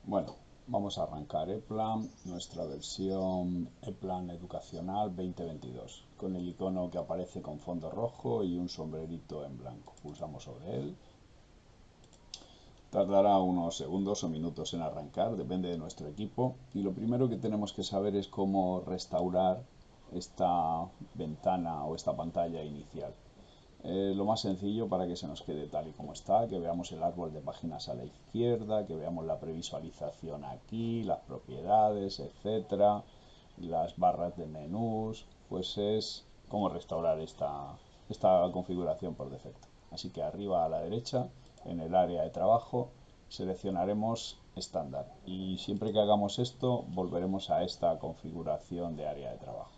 Bueno, vamos a arrancar ePlan, nuestra versión ePlan educacional 2022, con el icono que aparece con fondo rojo y un sombrerito en blanco. Pulsamos sobre él. Tardará unos segundos o minutos en arrancar, depende de nuestro equipo. Y lo primero que tenemos que saber es cómo restaurar esta ventana o esta pantalla inicial. Lo más sencillo para que se nos quede tal y como está, que veamos el árbol de páginas a la izquierda, que veamos la previsualización aquí, las propiedades, etcétera, las barras de menús, pues es cómo restaurar esta configuración por defecto. Así que arriba a la derecha, en el área de trabajo, seleccionaremos estándar y siempre que hagamos esto volveremos a esta configuración de área de trabajo.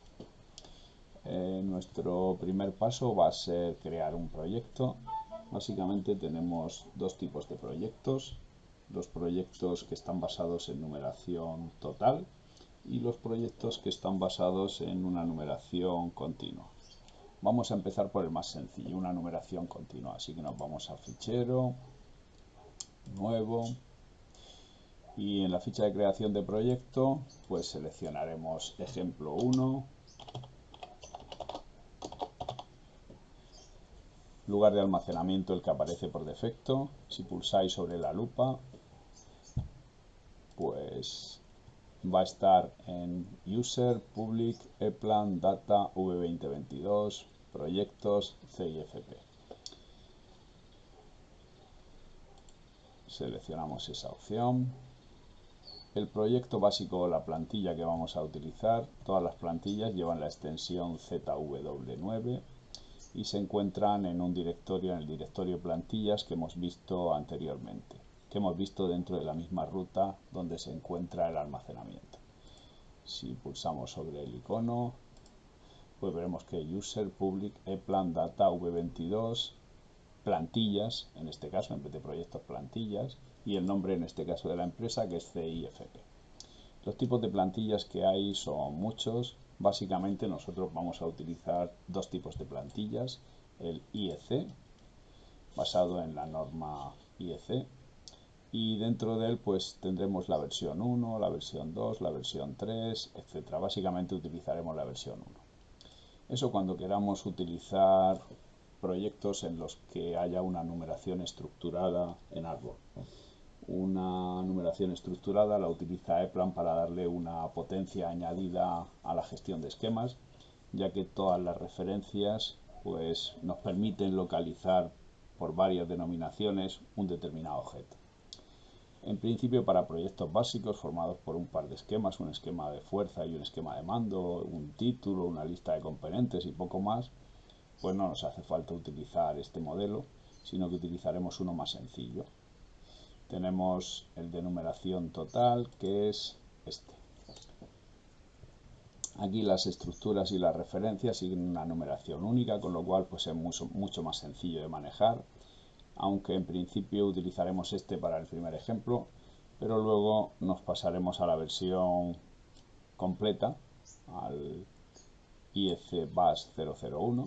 Nuestro primer paso va a ser crear un proyecto. Básicamente tenemos dos tipos de proyectos. Los proyectos que están basados en numeración total y los proyectos que están basados en una numeración continua. Vamos a empezar por el más sencillo, una numeración continua. Así que nos vamos a fichero, nuevo, y en la ficha de creación de proyecto pues seleccionaremos ejemplo 1, lugar de almacenamiento el que aparece por defecto. Si pulsáis sobre la lupa, pues va a estar en User, Public, ePlan, Data, V2022, Proyectos, CIFP. Seleccionamos esa opción. El proyecto básico, la plantilla que vamos a utilizar, todas las plantillas llevan la extensión ZW9 y se encuentran en un directorio, en el directorio plantillas que hemos visto anteriormente, que hemos visto dentro de la misma ruta donde se encuentra el almacenamiento. Si pulsamos sobre el icono, pues veremos que User, Public, ePlan, Data, V22, plantillas, en este caso, en vez de proyectos, plantillas, y el nombre en este caso de la empresa, que es CIFP. Los tipos de plantillas que hay son muchos. Básicamente nosotros vamos a utilizar dos tipos de plantillas, el IEC, basado en la norma IEC, y dentro de él pues tendremos la versión 1, la versión 2, la versión 3, etcétera. Básicamente utilizaremos la versión 1. Eso cuando queramos utilizar proyectos en los que haya una numeración estructurada en árbol. Una numeración estructurada la utiliza ePlan para darle una potencia añadida a la gestión de esquemas, ya que todas las referencias pues, nos permiten localizar por varias denominaciones un determinado objeto. En principio, para proyectos básicos formados por un par de esquemas, un esquema de fuerza y un esquema de mando, un título, una lista de componentes y poco más, pues no nos hace falta utilizar este modelo, sino que utilizaremos uno más sencillo. Tenemos el de numeración total, que es este. Aquí las estructuras y las referencias siguen una numeración única, con lo cual pues es mucho más sencillo de manejar, aunque en principio utilizaremos este para el primer ejemplo, pero luego nos pasaremos a la versión completa, al IEC BAS 001,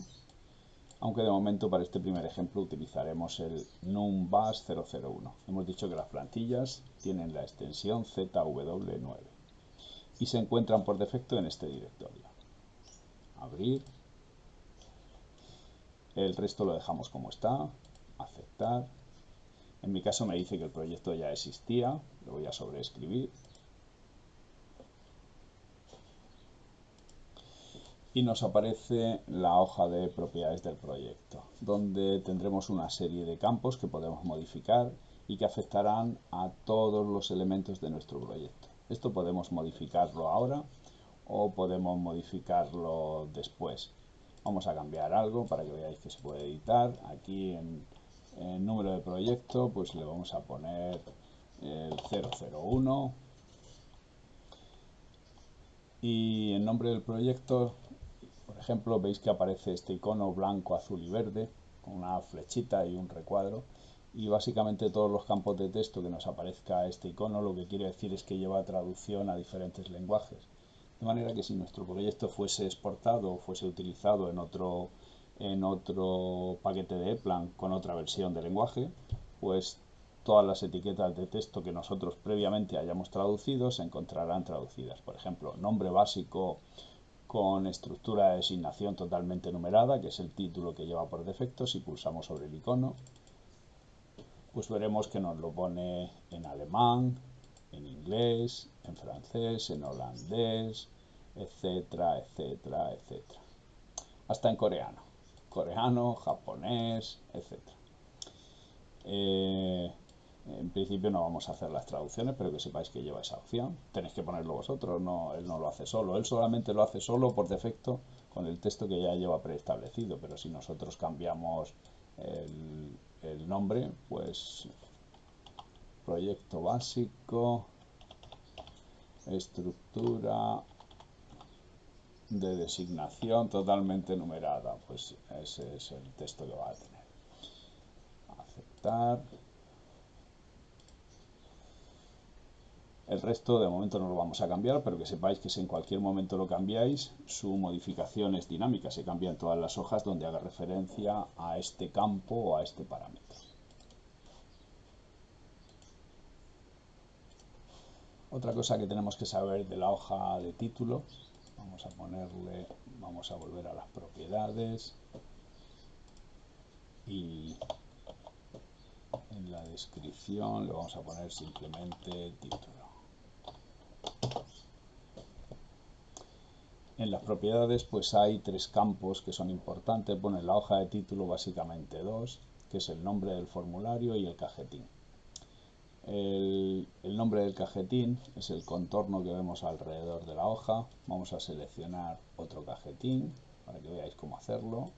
aunque de momento para este primer ejemplo utilizaremos el NumBus 001. Hemos dicho que las plantillas tienen la extensión ZW9 y se encuentran por defecto en este directorio. Abrir. El resto lo dejamos como está. Aceptar. En mi caso me dice que el proyecto ya existía. Lo voy a sobreescribir. Y nos aparece la hoja de propiedades del proyecto, donde tendremos una serie de campos que podemos modificar y que afectarán a todos los elementos de nuestro proyecto. Esto podemos modificarlo ahora o podemos modificarlo después. Vamos a cambiar algo para que veáis que se puede editar. Aquí en número de proyecto pues le vamos a poner el 001 y en nombre del proyecto, por ejemplo, veis que aparece este icono blanco, azul y verde con una flechita y un recuadro, y básicamente todos los campos de texto que nos aparezca este icono lo que quiere decir es que lleva traducción a diferentes lenguajes, de manera que si nuestro proyecto fuese exportado o fuese utilizado en otro paquete de ePlan con otra versión de lenguaje, pues todas las etiquetas de texto que nosotros previamente hayamos traducido se encontrarán traducidas. Por ejemplo, nombre básico con estructura de designación totalmente numerada, que es el título que lleva por defecto. Si pulsamos sobre el icono, pues veremos que nos lo pone en alemán, en inglés, en francés, en holandés, etcétera, etcétera, etcétera. Hasta en coreano, japonés, etcétera. En principio no vamos a hacer las traducciones, pero que sepáis que lleva esa opción. Tenéis que ponerlo vosotros, no, él no lo hace solo. Él solamente lo hace solo por defecto con el texto que ya lleva preestablecido, pero si nosotros cambiamos el nombre, pues proyecto básico, estructura de designación totalmente numerada, pues ese es el texto que va a tener. Aceptar. El resto de momento no lo vamos a cambiar, pero que sepáis que si en cualquier momento lo cambiáis, su modificación es dinámica, se cambia en todas las hojas donde haga referencia a este campo o a este parámetro. Otra cosa que tenemos que saber de la hoja de título, vamos a volver a las propiedades y en la descripción le vamos a poner simplemente título. En las propiedades pues hay tres campos que son importantes. Bueno, en la hoja de título básicamente dos, que es el nombre del formulario y el cajetín. El nombre del cajetín es el contorno que vemos alrededor de la hoja. Vamos a seleccionar otro cajetín para que veáis cómo hacerlo.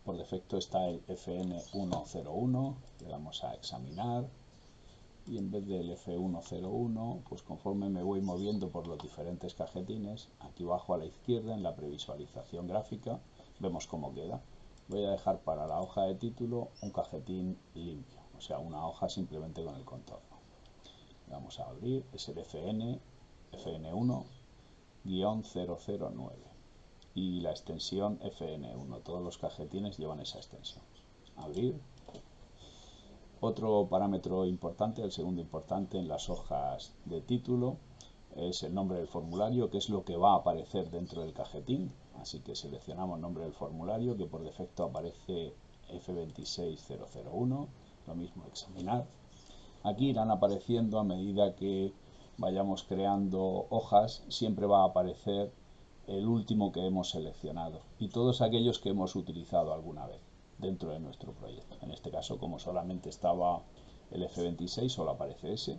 Por defecto está el FN101, le damos a examinar y en vez del F101, pues conforme me voy moviendo por los diferentes cajetines, aquí abajo a la izquierda en la previsualización gráfica vemos cómo queda. Voy a dejar para la hoja de título un cajetín limpio, o sea, una hoja simplemente con el contorno. Vamos a abrir, es el FN1-009 y la extensión FN1, todos los cajetines llevan esa extensión. Abrir. Otro parámetro importante, el segundo importante en las hojas de título, es el nombre del formulario, que es lo que va a aparecer dentro del cajetín. Así que seleccionamos nombre del formulario, que por defecto aparece F26001, lo mismo examinar. Aquí irán apareciendo a medida que vayamos creando hojas, siempre va a aparecer el último que hemos seleccionado y todos aquellos que hemos utilizado alguna vez dentro de nuestro proyecto. En este caso, como solamente estaba el F26, solo aparece ese,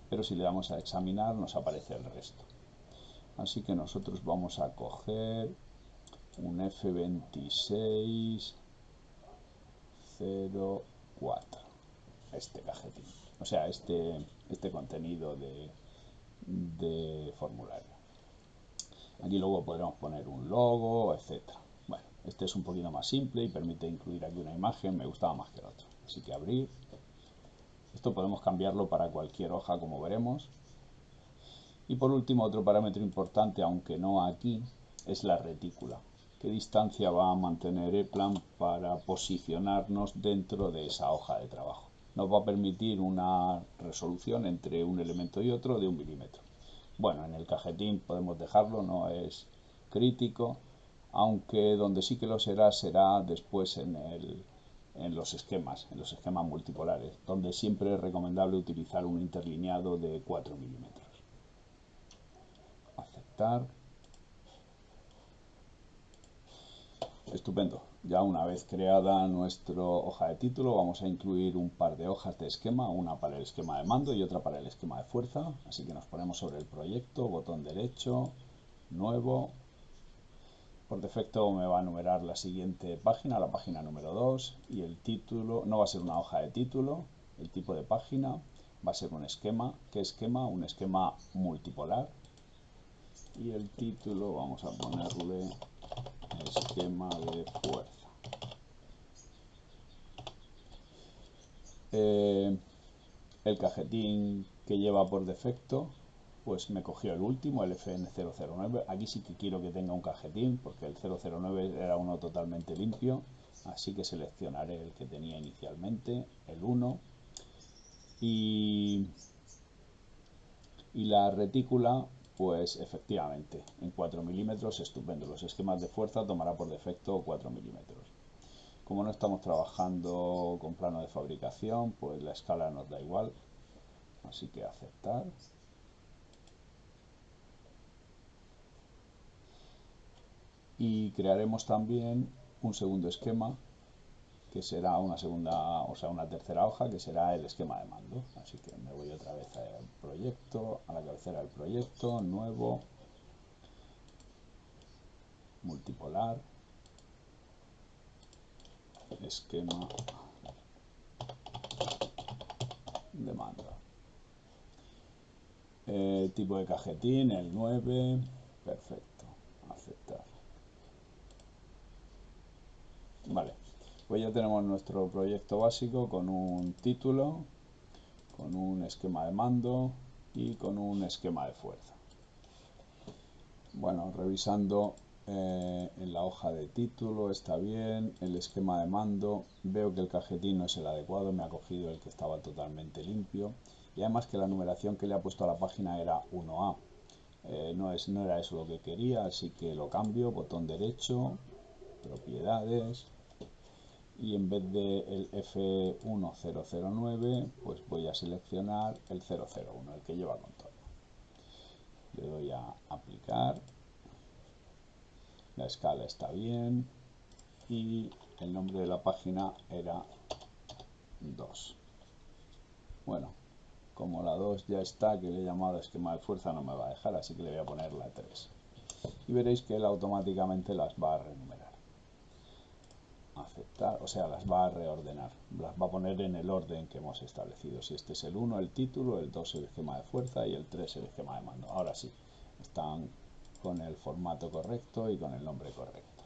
pero si le damos a examinar nos aparece el resto. Así que nosotros vamos a coger un F2604, este cajetín, o sea, este contenido de formulario. Aquí luego podremos poner un logo, etcétera. Bueno, este es un poquito más simple y permite incluir aquí una imagen, me gustaba más que el otro. Así que abrir. Esto podemos cambiarlo para cualquier hoja, como veremos. Y por último, otro parámetro importante, aunque no aquí, es la retícula. ¿Qué distancia va a mantener ePlan para posicionarnos dentro de esa hoja de trabajo? Nos va a permitir una resolución entre un elemento y otro de 1 milímetro. Bueno, en el cajetín podemos dejarlo, no es crítico, aunque donde sí que lo será después en los esquemas multipolares, donde siempre es recomendable utilizar un interlineado de 4 milímetros. Aceptar. Estupendo. Ya una vez creada nuestra hoja de título, vamos a incluir un par de hojas de esquema, una para el esquema de mando y otra para el esquema de fuerza. Así que nos ponemos sobre el proyecto, botón derecho, nuevo. Por defecto me va a numerar la siguiente página, la página número 2, y el título no va a ser una hoja de título, el tipo de página va a ser un esquema. ¿Qué esquema? Un esquema multipolar. Y el título vamos a ponerle esquema de fuerza. El cajetín que lleva por defecto, pues me cogió el último, el FN009. Aquí sí que quiero que tenga un cajetín, porque el 009 era uno totalmente limpio. Así que seleccionaré el que tenía inicialmente, el 1. Y la retícula, pues efectivamente, en 4 milímetros, estupendo. Los esquemas de fuerza tomará por defecto 4 milímetros. Como no estamos trabajando con plano de fabricación, pues la escala nos da igual. Así que aceptar. Y crearemos también un segundo esquema, que será una segunda, o sea, una tercera hoja, que será el esquema de mando. Así que me voy otra vez al proyecto, a la cabecera del proyecto, nuevo, multipolar, esquema de mando. Tipo de cajetín, el 9, perfecto, aceptar. Vale, pues ya tenemos nuestro proyecto básico con un título, con un esquema de mando y con un esquema de fuerza. Bueno, revisando en la hoja de título está bien, el esquema de mando, veo que el cajetín no es el adecuado, me ha cogido el que estaba totalmente limpio y además que la numeración que le ha puesto a la página era 1A. No era eso lo que quería, así que lo cambio, botón derecho, propiedades, y en vez de el F1009 pues voy a seleccionar el 001, el que lleva contorno. Le doy a aplicar, la escala está bien y el nombre de la página era 2. Bueno, como la 2 ya está, que le he llamado esquema de fuerza, no me va a dejar, así que le voy a poner la 3. Y veréis que él automáticamente las va a renumerar. Aceptar, o sea, las va a reordenar, las va a poner en el orden que hemos establecido. Si este es el 1, el título, el 2 el esquema de fuerza y el 3 el esquema de mando. Ahora sí, están con el formato correcto y con el nombre correcto.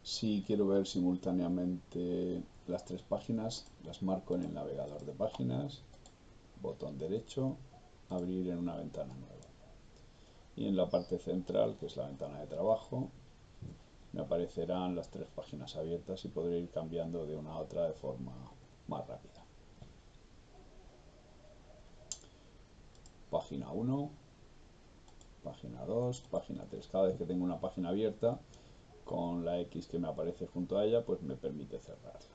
Si quiero ver simultáneamente las tres páginas, las marco en el navegador de páginas, botón derecho, abrir en una ventana nueva. Y en la parte central, que es la ventana de trabajo, me aparecerán las tres páginas abiertas y podré ir cambiando de una a otra de forma más rápida. Página 1, página 2, página 3. Cada vez que tengo una página abierta, con la X que me aparece junto a ella, pues me permite cerrarla.